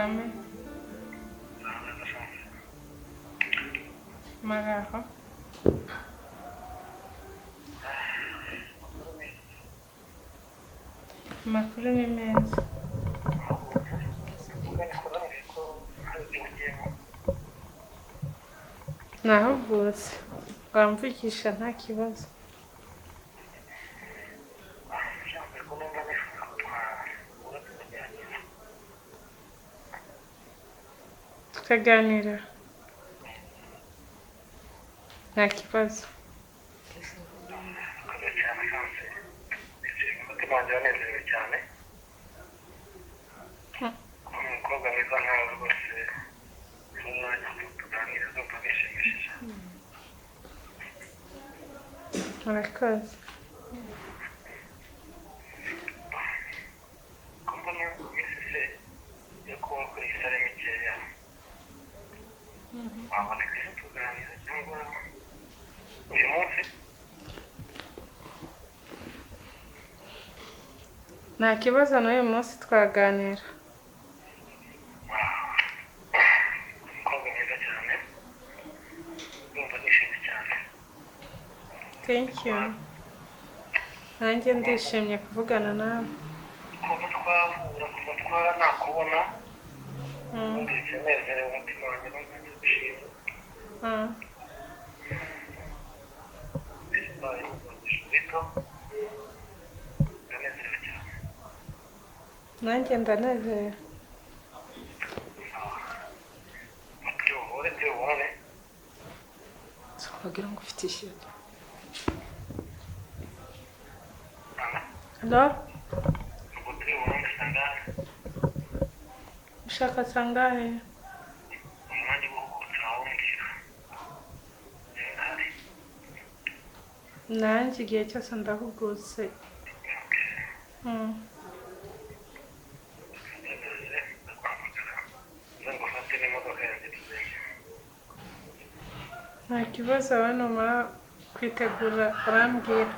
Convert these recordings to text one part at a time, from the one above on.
Amen. Maraho. Amakuru ni meza. Nahuvutse. Wamvugisha nta kibazo. Tukaganira. Nta kibazo. Murakoze. Nta kibazo n'uyu munsi twaganira. Thank you. Nanjye ndishimye kuvugana nawe. Nanjye ndanezerewe. Wagira ngo ufite ishyaka. Hello? Ushaka sangahe? Nanjye igihe cyose ndahugutse. Nta kibazo abanuma kwitegura arambwira.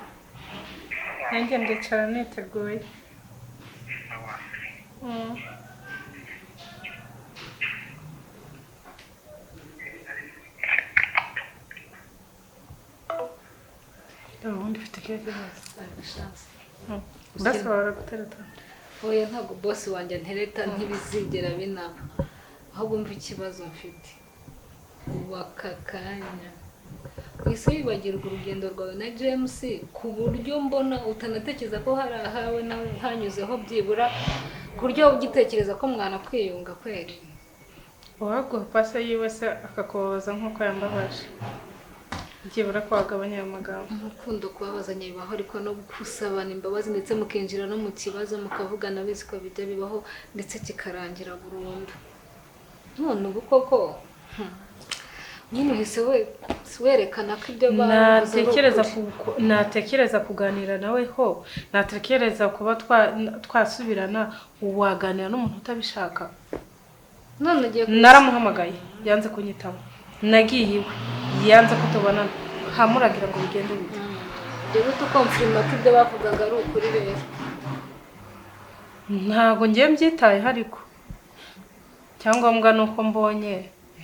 Nanjye ndicara niteguye. Ubundi ufite keke Abishatse. basi wabara gutereta. Oya ntabwo boss wanjye ntereta ntibizigera binaba. Ahubwo mva ikibazo mfite. Waka kanya. Wise wibagirwa urugendo rwawe na James ku buryo mbona utanatekereza ko hari ahawe nawe hanyuzeho byibura ku buryo ugitekereza ko mwana kwiyunga kweri. Waguha pasa yiwe se akakubabaza nk'uko yambabaje. Byibura ko wagabanya ayo magambo. Umukundo kubabazanya bibaho ariko no gusabana imbabazi ndetse mukinjira no mu kibazo mukavugana bizi ko bijya bibaho ndetse kikarangira burundu. None ubu koko nyine uhise werekana ko ibyo natekereza kuganira nawe ho, natekereza kuba twasubirana waganira n'umuntu utabishaka. None ugiye naramuhamagaye yanze kunyitaba, nagiye iwe yanze kutubona, hamuragira ngo bigende bite. Rero tukomfirima ko ibyo bavugaga ari ukuri rero. Ntabwo ngiye mbyitayeho ariko cyangombwa nuko mbonye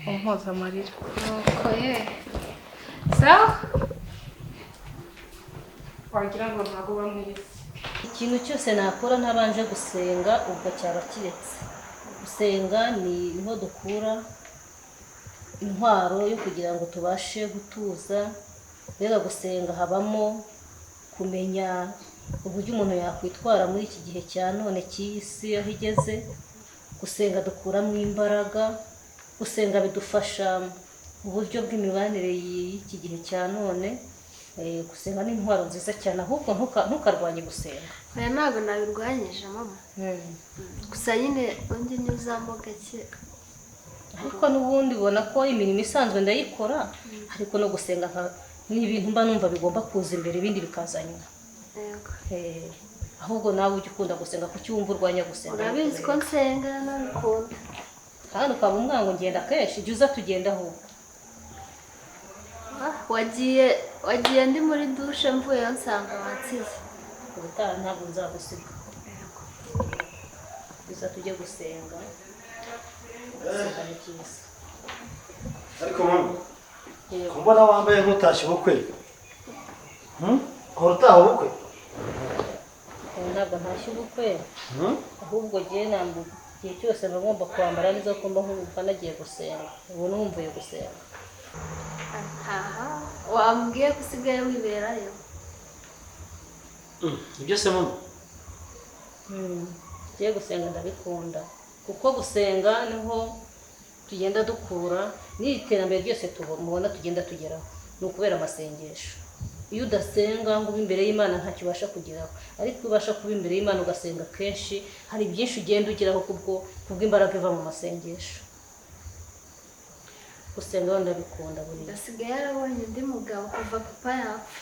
umpoza amarira. Okoye. Sawa? Wagira ngo ntabwo uba mwiza. Ikintu cyose nakora ntabanje gusenga ubwo cyaba kiretse. Gusenga niho dukura intwaro yo kugira ngo tubashe gutuza. Rero gusenga habamo kumenya uburyo umuntu yakwitwara muri iki gihe cya none cy'isi aho igeze. Gusenga dukuramo imbaraga. Gusenga bidufasha mu buryo bw'imibanire y'iki gihe cya none. Gusenga ni intwaro nziza cyane, ahubwo ntukarwanye gusenga. Oya ntabwo nabirwanyije mama. Gusa nyine undi nyuzamo gake. Ariko n'ubundi ubona ko imirimo isanzwe ndayikora, ariko no gusenga ni ibintu mba numva bigomba kuza imbere ibindi bikazanywa. Yego. Ahubwo nawe ujye ukunda gusenga kuko cyumva urwanya gusenga. Urabizi ko nsenga nabikunda. Kandi ukaba umwango ngenda kenshi jya uza tugenda ahubwo. Wagiye ndi muri dushe mvuye nsanga wansize. Ubutaha ntabwo nzagusiga. Uza tujye gusenga. gusenga ni byiza. ariko mama kumbona wambaye nk'utashye ubukwe uhora utaha ubukwe Ntabwo ntashye ubukwe ahubwo jye ntabwo igihe cyose mba ngomba kwambara neza ko mba nkumva nagiye gusenga ubu numvuye gusenga. Aha wambwiye ko usigaye wiberayo. ibyo se mama Ngiye gusenga ndabikunda kuko gusenga niho tugenda dukura n'iterambere ryose mubona tugenda tugeraho ni ukubera amasengesho. Iyo udasenga ngo ube imbere y'Imana ntacyo ubasha kugeraho, ariko ubasha kuba imbere y'Imana ugasenga kenshi hari byinshi ugenda ugeraho kubw'imbaraga iva mu masengesho. Gusenga wenda ndabikunda buriya. Ndasigaye yarabonye undi mugabo kuva papa yapfa.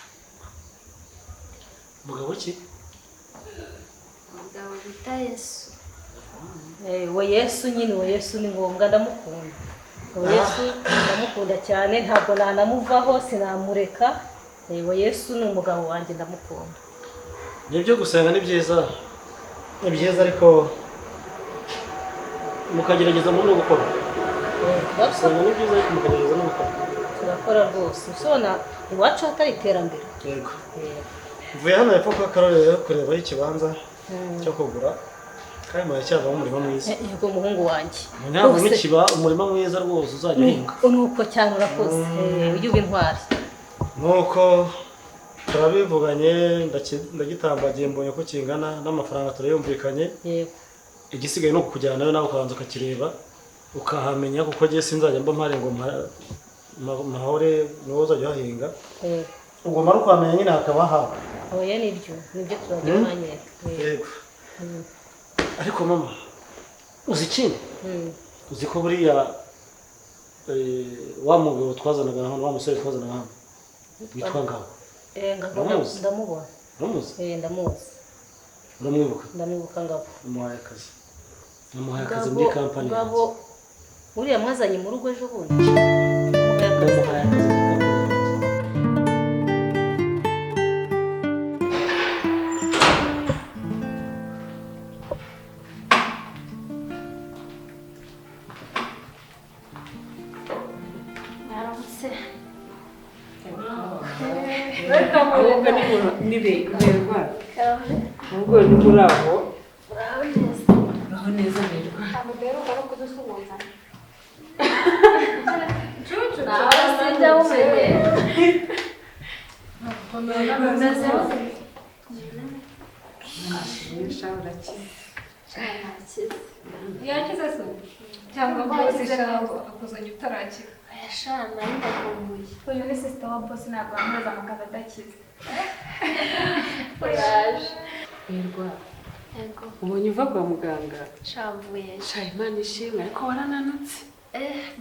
umugabo ki Umugabo bita Yesu. We Yesu nyine we Yesu ni ngombwa ndamukunda. We Yesu ndamukunda cyane ntabwo nanamuvaho sinamureka. We Yesu ni umugabo wanjye ndamukunda. nibyo gusenga ni byiza ariko mukagerageza mu no gukora gusenga ni byiza ariko mukagerageza no gukora turakora rwose usona iwacu hatari iterambere. yego mvuye hano hepfo kwa Karoli kurebaho ikibanza cyo kugura kandi mu cyava mu murima mwiza. Yego muhungu wanjye ntabwo n'ikiba umurima mwiza rwose uzajya uhinga nuko cyane urakoze ujye uba intwari. nuko turabivuganye ndagitambagiye mbonye ko kingana n'amafaranga turayumvikanye. Yego igisigaye no kukujyana nawe ukabanza ukakireba ukahamenya kuko ngiye sinzajya mba mpare ngo mahore niwo uzajya uhahinga ugomba no kuhamenya nyine hakaba haba. oya nibyo turagira umwanya. Yego ariko mama uzi ikindi uzi ko buriya wa mugabo twazanaga hano wa musore twazanaga hano witwa Ngabo ndamubona. uramuzi ndamuzi uramwibuka ndamwibuka Ngabo umuhaye akazi muri kampani Ngabo uriya mwazanye mu rugo ejo bundi umuhaye akazi muri kampani. ahubwo niberwa ahubwo ni muri aho uraho neza berwa Sinjya umenye. yakize se cyangwa bose akuzanye utarakira. Yashana ndakumbuye. Uyu ni sister wa boss ntabwo ameza amakaza adakize. Uraje. berwa Yego. ubonye uva kwa muganga Shavuye. sha Imana ishimwe ariko warananutse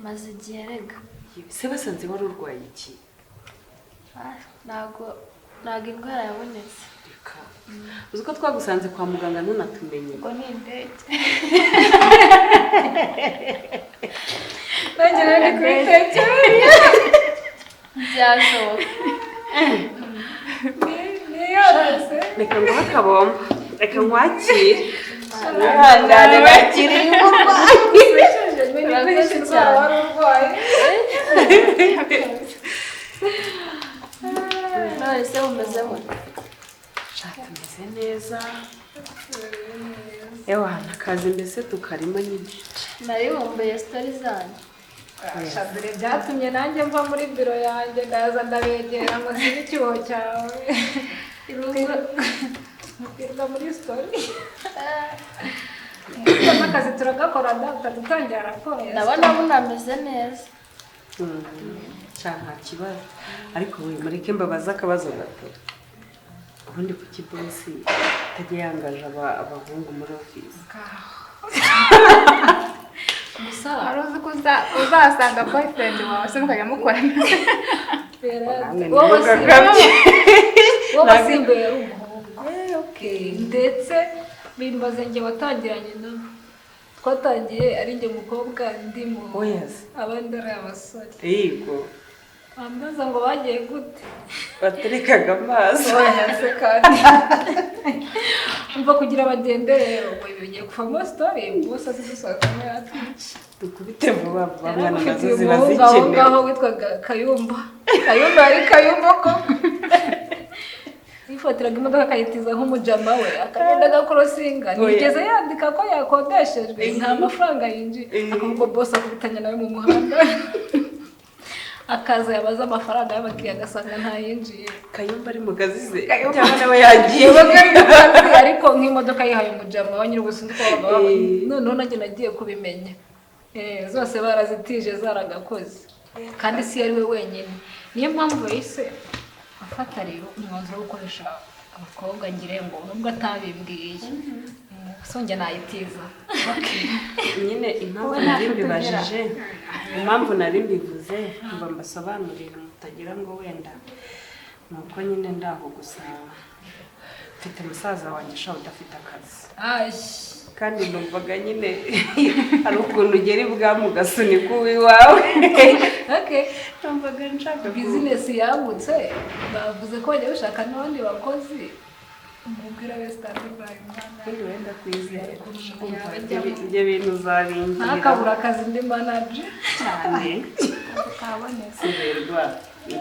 Maze igihe rega. se basanze wari urwaye iki Ntago indwara yabonetse. reka uzi ko twagusanze kwa muganga ntunatumenye Ngo ni indege. Nongera ndi kubitekereza. Byashoboka. reka nguhe akabombo reka nkwakire Ihangane bakiri Urakoze cyane. None se umeze mute? tumeze neza ewana akazi mbese tukarimo nyine Nari wumbuye story zanyu. Shabire byatumye nanjye mva muri biro yanjye ndaza ndabegera ngo sibe icyuho cyawe. Irunga muri story. Akazi turagakora dutangira raporo. Ndabona munameze neza. nta kibazo ariko we mureke mbabaza akabazo gato ubundi kuki bosi atajya yangaje abahungu muri ofisi Wari uzi ko uzasanga boyfriend wawe se mukajya mukorana. wowe wasimbuye ari umuhungu. Ndetse bimbaze njye watangiranye nabo. Twatangiye ari njye mukobwa ndi mu abandi ari abasore. yego Ambaza ngo bagiye gute? baterekaga amaso Oya se kandi. umva kugira bagendere ngo bigiye kuvamo story bose azidusohokamo yatwica dukubite vuba vuba mwana ufite nazo uyu ziba muhungu aho zikenewe ngaho witwaga Kayumba ari Kayumba ko yifatiraga imodoka akayitiza nk'umujama we akagenda agakorosinga ntiyigeze yandika ko yakodeshejwe nta mafaranga yinjiye akavuga bose akubitanya nawe mu muhanda akaza yabaza amafaranga y'abakiriya agasanga ntayinjiye Kayumba ari mu kazi ze cyangwa nawe yagiye ariko nk'imodoka yihaye umujama wa nyir'ubusundi ko baba noneho nanjye nagiye kubimenya zose barazitije zaragakoze kandi si yari we wenyine niyo mpamvu yahise afata rero umwanzuro wo gukoresha abakobwa ngire ngo nubwo atabimbwiye songe nayitiza nyine impamvu nari mbibajije impamvu nari mbivuze ngo mbasobanurire mutagira ngo wenda nuko nyine ndaho gusa mfite musaza wanjye shaho udafite akazi kandi numvaga nyine hari ukuntu ugera ibwami ugasunika uw'iwawe numvaga nshaka bizinesi yagutse bavuze ko bajya bashaka n'abandi bakozi umubwira wese standby kandi wenda kwizera ibyo bintu uzabingira ntakabura akazi ndi manager cyane sirerwa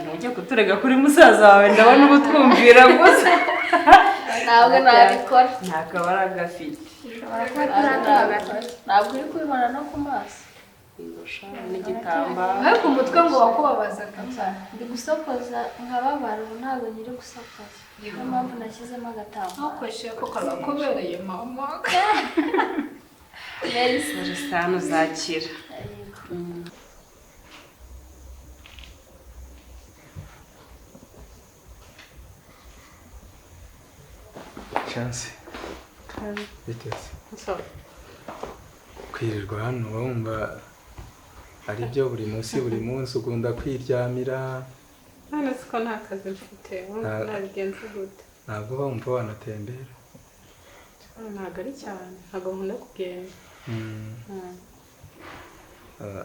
ntujya kuturega kuri musaza wawe ndabona ubu twumvira gusa ntabwo nabikora nta kabara gafite ntabwo uri kubibona no ku maso n'igitambaro ariko umutwe ngo wakubabazaga ndi gusokoza nkababara ubu ntabwo nyiri gusokoza niyo mpamvu nashyizemo agatambaro ntukoreshe ko karakubereye mama Rusana uzakira Chance biteze kwirirwa hano wumva ari byo buri munsi ugunda kwiryamira none siko nta kazi mfite nabigenze gute ntabwo wumva wanatembera ntabwo ari cyane ntabwo nkunda kugenda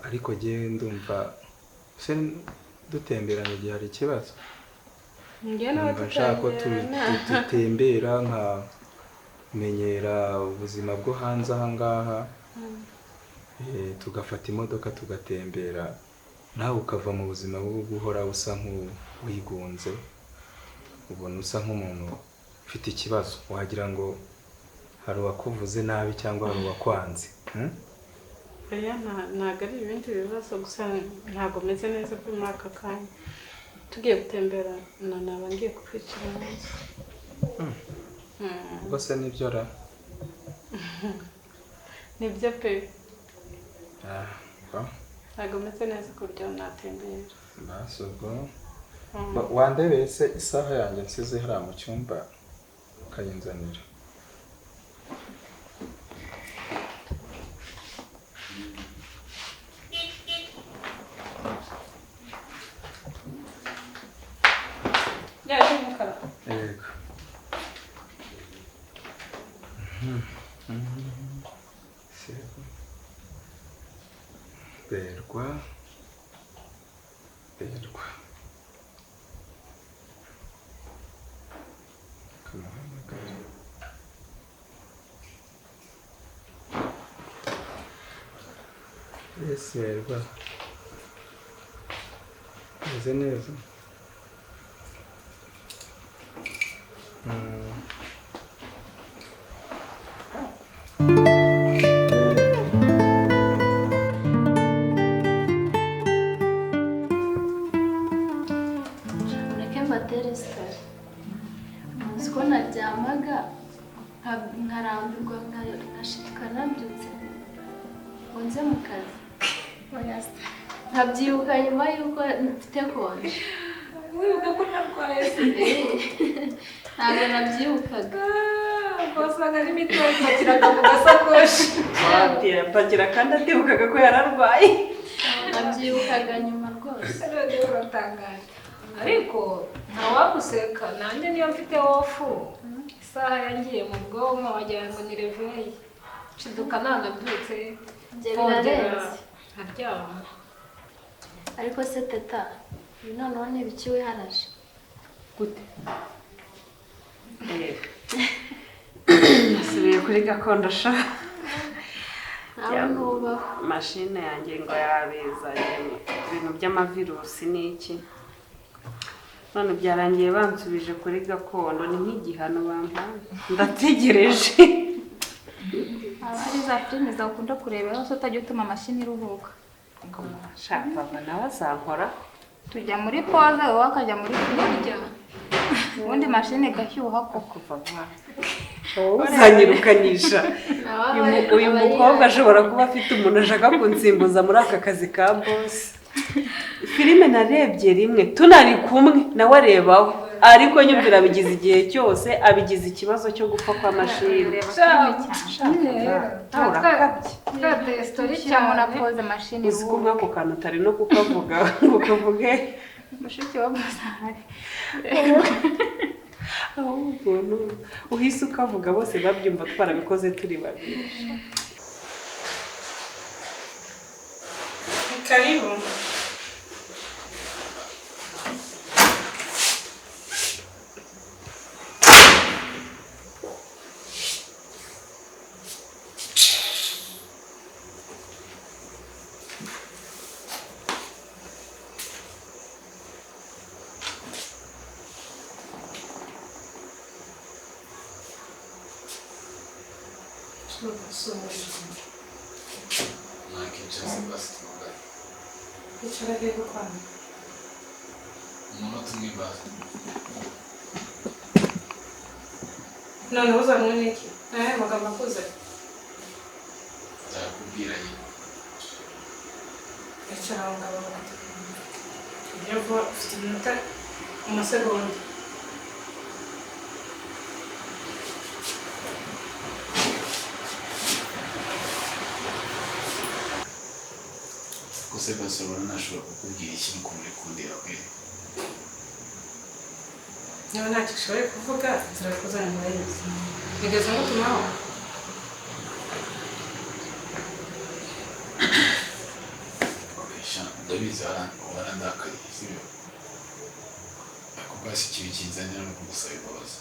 ariko jyewe ndumva se dutemberana igihe hari ikibazo ndumva nshaka ko dutembera nkamenyera ubuzima bwo hanze aha ngaha tugafata imodoka tugatembera nawe ukava mu buzima bwo guhora usa nk'uwigunze ubona usa nk'umuntu ufite ikibazo wagira ngo hari uwakuvuze nabi cyangwa hari uwakwanze ntabwo ari ibindi bibazo gusa ntabwo meze neza kuri muri aka kanya tugiye gutembera naba ngiye kukwicira neza rwose nibyo ra nibyo pe ntabwo meze neza ku buryo natembera basi ubwo wandebeye se isaha yanjye nsize hariya mu cyumba ukayinzanira yaje umukara yego berwa kamuhamagara berwa meze neza mureke mbatere sitari muzi ko naryamaga nkarambirwa nkashituka nabyutse ngo nze mu kazi nkabyibuka nyuma y'uko mfite konje wibuka ko narwaye ntabwo nabyibukaga wasanga n'imiti wayipakiraga mu gasakoshi yapakira kandi atibukaga ko yararwaye nabyibukaga nyuma rwose none uratangaye ariko ntawaguseka nanjye niyo mfite wofu isaha yagiye mu bwonko wagira ngo ni reveyi nshiduka nanabyutse ibyo birarenze nkaryama ariko se teta ibi noneho ni ibiki wiharaje gute kuri gakondo sha nawe nubaho. mashine yanjye ngo yabizanye ibintu by'amavirusi n'iki none byarangiye bansubije kuri gakondo ni nk'igihano bampaye ndategereje Hari za filime zakunda kurebera so utajya utuma mashini iruhuka. shaka nawe azankora Tujya muri pause wowe akajya muri kurya. Ubundi mashini igashyuha koko. uzanyirukanisha uyu mukobwa ashobora kuba afite umuntu ashaka kunsimbuza muri aka kazi ka boss filime narebye rimwe tunari kumwe nawe arebaho ariko nyumvira abigize igihe cyose abigize ikibazo cyo gupfa kwa mashini Twateye story cyangwa na pause mashini uzi ko nk'ako kantu utari no kukavuga ngo ukavuge mushiki wa Masahari. ahubwo uhise ukavuga bose babyumva twarabikoze turi babiri Karibu. Icara rero kwana. Umunota umwe basi. None uzanywe n'iki? Magambo akuze. Nzakubwira nyine. Icara aho ngaho bakatubwira. Ibyo vuba ufite iminota amasegonda. Gusa Barcelona ntashobora kukubwira ikintu ku muri kundira kwe. Niba ntacyo ushoboye kuvuga turakuzana muri iyi nzu. Bigeze ngo tumaho. Sha ndabizi warandakariye sibyo? Ako basi ikintu kinzanira no kugusaba imbabazi.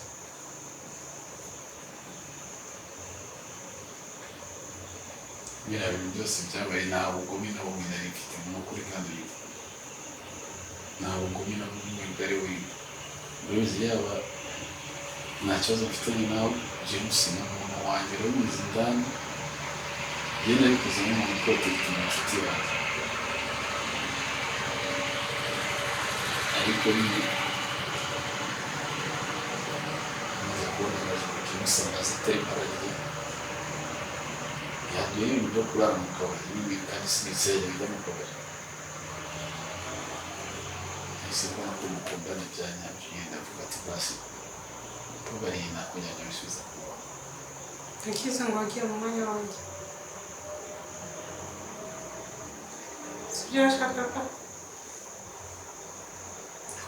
Biriya bintu byose byabaye nta bugome na bumwe nari mfite mu kuri kandi uyu nta bugome na bumwe bwari wiwe urabizi yaba nta kibazo mfitanye nawe James ni umuntu wanjye urabizi ndani njye nari kuzana umuntu uprotektinga inshuti yanjye ariko nyine maze kubona amajoro James amaze atari parariye yanduye ibintu byo kurara mu kabari n'ibintu kandi sinizeye bijya mu kabari ese ko nako mukundana bya nyabyo yenda avuga ati basi tubariye nako nyanya bisubiza kubaho Ntikize ngo wagiye mu mwanya wanjye. Sibyo washakaga?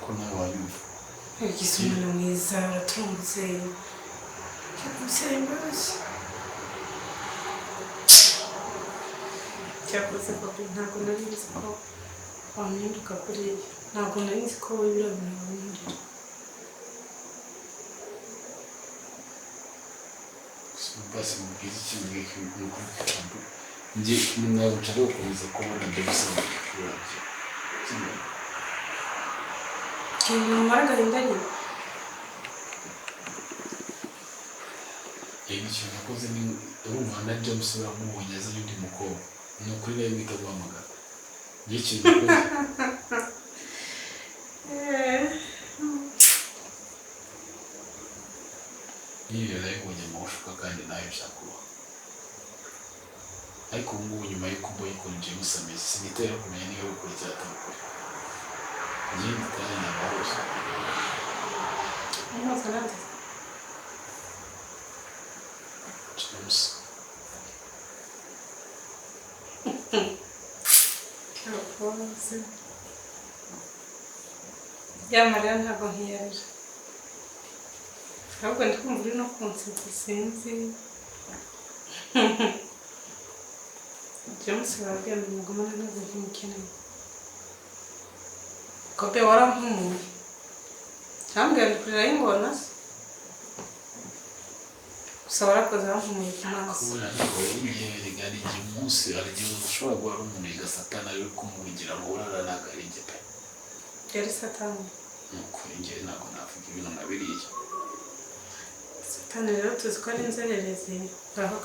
ko nawe wanyumva Yagize umuntu mwiza uratunze. Yagumusaba imbabazi. Cyakoze kopi ntabwo nari nzi ko wampinduka kuriya. Ntabwo nari nzi ko wowe ibiro bintu wabihindura. basi mubwiza ikintu ngiki nuko ijambo njye ntabwo nshaka gukomeza kubona ndabisaba kurabye Kintu numara agahinda nyine. ikintu nakoze ni urumva na James baramubonye azanye undi mukobwa ni ukuri nawe wita guhamagara njye ikintu nakoze niyo nayibonye mu mushuka kandi nayo nshaka kubaho ariko ubu ngubu nyuma y'uko mbonye ukuntu James ameze sinitera kumenya niba ari ukuri cyangwa atari ukuri njye nditanye ntabwo hose Amazi nanjye. James Abakozi. Yamarira ntabwo nkiyaje. Ahubwo ndi kumva uri no kunsetsa sinzi. James baragenda umugomana ntabwo nkimukeneye. Kope warampumuye. Cyambwira ndi kurira y'ingona se. gusa warakoze wankumuye ku maso kubona ariko igihe rigari igihe umunsi hari igihe ushobora guha ari umuntu yiga satani ari kumuvugira ngo urara ntabwo ari njye pe yari satani nuko ingeri ntabwo navuga ibintu nka biriya satani rero tuzi ko ari inzererezi ngaho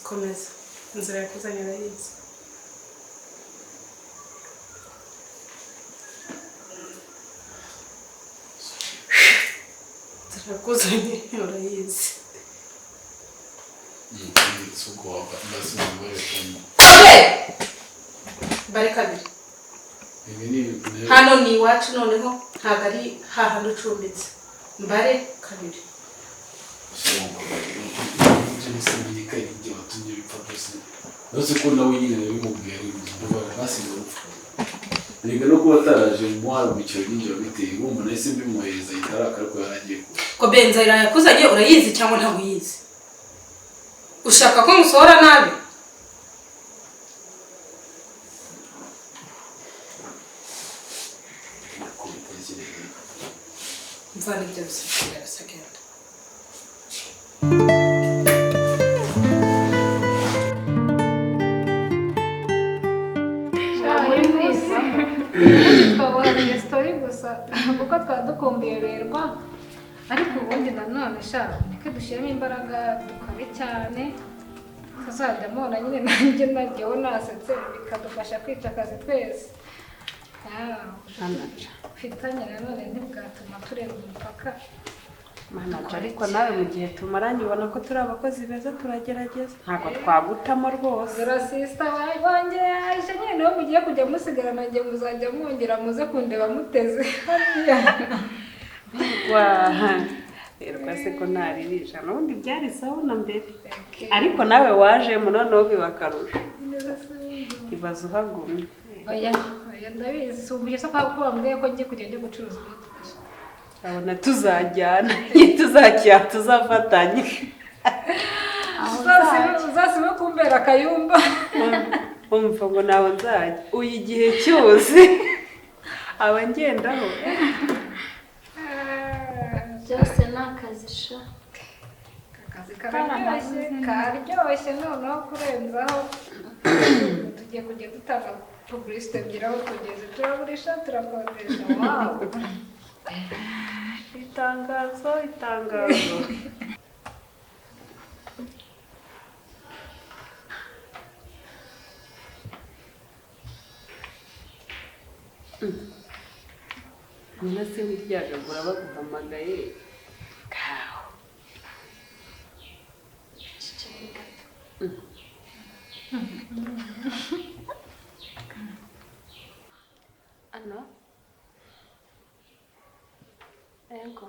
komeza inzira yakuzanye urayizi inzira yakuzanye urayizi si uko wava mbese umugore kumwe bare kabiri ibi ni hano ni iwacu noneho ntabwo ari hahandi ucumbitse mbare kabiri uretse ko nawe nyine bimubwiye basize urupfu niga no kuba ataraje muharumikiro ry'injira biteye wumva nahise mbimuhereza itaraka ariko yaragiye ko benzayira yakuzanye urayizi cyangwa ntabwo uyizi ushaka ko musohora nabi mvana ibyo bisikira sagenda twabohereye sitori gusa kuko twaba dukumbuye berwa ariko ubundi nanone shaka niko dushyiramo imbaraga dukore cyane tuzajya mubona nyine nanjye najyeho nasetse bikadufasha kwica akazi twese ufitanye nanone ntibwatuma turenga umupaka manager ariko nawe mu gihe tumaranye ubona ko turi abakozi beza turagerageza ntabwo twagutamo rwose rasista wanjye yaje nyine niho mugiye kujya musigarana ngiye muzajya mwongera muze kundeba muteze hariya rwa se ko ntaririja n'ubundi byari sawa na mbere ariko nawe wajemo noneho biba akarusho ibaze uhagumye oya ndabizi si ubuye so ko bambwiye ko ngiye kujya njya gucuruza imodoka abona tuzajyana tuzafatanye uzasiba kumbera akayumba umva ngo nawe nzajya uyu igihe cyose aba ngendaho byose ni akazi sha akazi karyoshye noneho kurenzaho tugiye kujya dutanga publicité ebyiri aho tugeze turagurisha turakodesha wawu itangazo nyina se wiryagagura baguhamagaye kaho ano ego